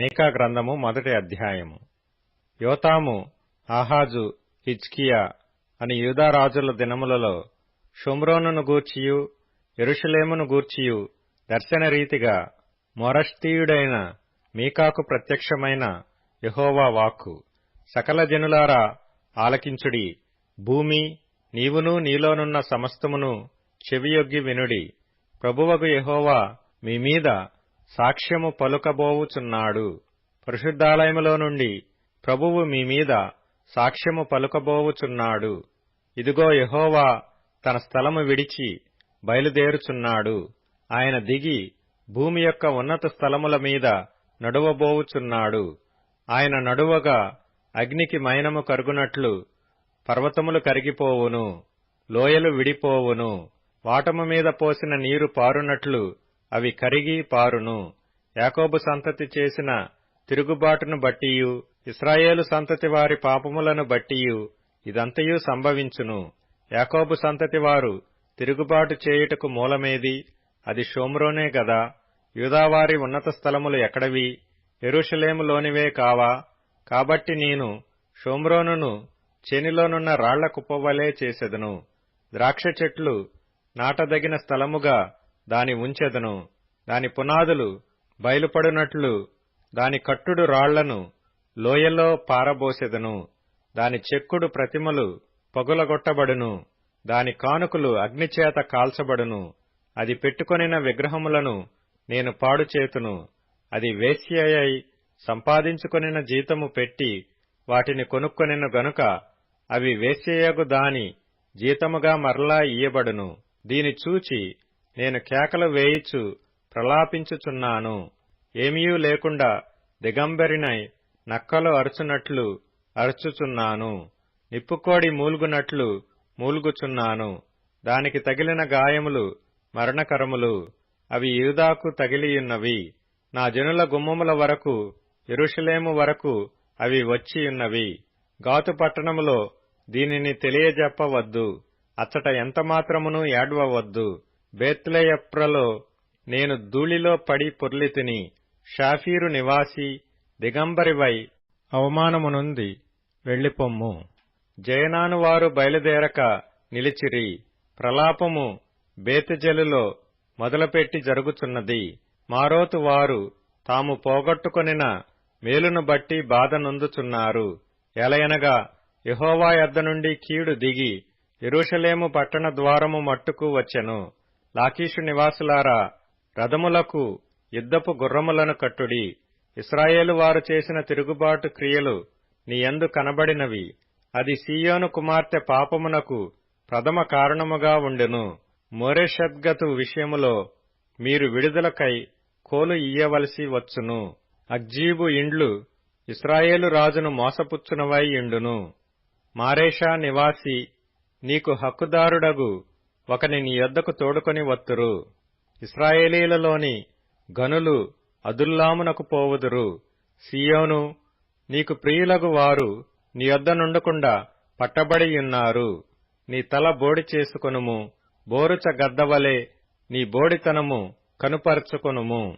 మీకా గ్రంథము మొదటి అధ్యాయము. యోతాము, ఆహాజు, హిజ్కియా అని యూదారాజుల దినములలో షోమ్రోనును గూర్చియు యెరూషలేమును గూర్చియు దర్శన రీతిగా మొరష్తీయుడైన మీకాకు ప్రత్యక్షమైన యెహోవా వాక్కు. సకల జనులారా ఆలకించుడి. భూమి, నీవును నీలోనున్న సమస్తమును చెవియొగ్గి వినుడి. ప్రభువగు యెహోవా మీ మీద సాక్ష్యము పలుకబోవుచున్నాడు. పరిశుద్ధాలయములో నుండి ప్రభువు మీ మీద సాక్ష్యము పలుకబోవుచున్నాడు. ఇదిగో, యెహోవా తన స్థలము విడిచి బయలుదేరుచున్నాడు. ఆయన దిగి భూమి యొక్క ఉన్నత స్థలముల మీద నడువబోవుచున్నాడు. ఆయన నడువగా అగ్నికి మైనము కరుగునట్లు పర్వతములు కరిగిపోవును, లోయలు విడిపోవును. వాటము మీద పోసిన నీరు పారునట్లు అవి కరిగి పారును. యాకోబు సంతతి చేసిన తిరుగుబాటును బట్టియు ఇశ్రాయేలు సంతతి వారి పాపములను బట్టియు ఇదంతయు సంభవించును. యాకోబు సంతతి వారు తిరుగుబాటు చేయుటకు మూలమేది? అది షోమ్రోనే గదా. యూదావారి ఉన్నత స్థలములు ఎక్కడవి? యెరూషలేములోనివే కావా? కాబట్టి నేను షోమ్రోనును చేనిలోనున్న రాళ్ల కుప్పవలే చేసెదను. ద్రాక్ష చెట్లు నాటదగిన స్థలముగా దాని ఉంచెదను. దాని పునాదులు బయలుపడునట్లు దాని కట్టుడు రాళ్లను లోయలో పారబోసెదను. దాని చెక్కుడు ప్రతిమలు పగులగొట్టబడును. దాని కానుకలు అగ్నిచేత కాల్చబడును. అది పెట్టుకొనిన విగ్రహములను నేను పాడుచేతును. అది వేశ్యయై సంపాదించుకొనిన జీతము పెట్టి వాటిని కొనుక్కొనెను గనుక అవి వేశ్యయగు దాని జీతముగా మరలా ఇయ్యబడును. దీని చూచి నేను కేకలు వేయిచు ప్రలాపించుచున్నాను. ఏమీయూ లేకుండా దిగంబరినై నక్కలు అరుచునట్లు అరుచుచున్నాను. నిప్పుకోడి మూల్గునట్లు మూల్గుచున్నాను. దానికి తగిలిన గాయములు మరణకరములు. అవి యూదాకు తగిలియున్నవి. నా జనుల గుమ్మముల వరకు, యెరూషలేము వరకు అవి వచ్చియున్నవి. గాతు పట్టణములో దీనిని తెలియజెప్పవద్దు. అచ్చట ఎంతమాత్రమును ఏడ్వవద్దు. బేత్లెయప్రలో నేను ధూళిలో పడి పొర్లితిని. షాఫీరు నివాసి, దిగంబరివై అవమానమునుంది వెళ్లిపొమ్ము. జయనాను వారు బయలుదేరక నిలిచిరి. ప్రలాపము బేతెజెలులో మొదలుపెట్టి జరుగుచున్నది. మారోతు వారు తాము పోగొట్టుకొనిన మేలును బట్టి బాధ నొందుచున్నారు. ఎలయనగా యెహోవా యొద్ద నుండి కీడు దిగి యెరూషలేము పట్టణ ద్వారము మట్టుకు వచ్చెను. లాకీషు నివాసులారా, రథములకు యుద్ధపు గుర్రములను కట్టుడి. ఇశ్రాయేలు వారు చేసిన తిరుగుబాటు క్రియలు నీ యందు కనబడినవి. అది సీయోను కుమార్తె పాపమునకు ప్రథమ కారణముగా ఉండెను. మోరెషద్గతు విషయములో మీరు విడుదలకై కోలు ఇయ్యవలసి వచ్చును. అగ్జీబు ఇండ్లు ఇశ్రాయేలు రాజును మోసపుచ్చునవై ఇండును. మారేషా నివాసి, నీకు హక్కుదారుడగు ఒకని నీ యొద్దకు తోడుకొని వత్తురు. ఇశ్రాయేలీలలోని గనులు అదుల్లామునకు పోవుదురు. సీయోను, నీకు ప్రియులగు వారు నీ యొద్ద నుండకుండా పట్టబడియున్నారు. నీ తల బోడి చేసుకొనుము. బోరుచ గద్దవలే నీ బోడితనము కనుపరచుకొనుము.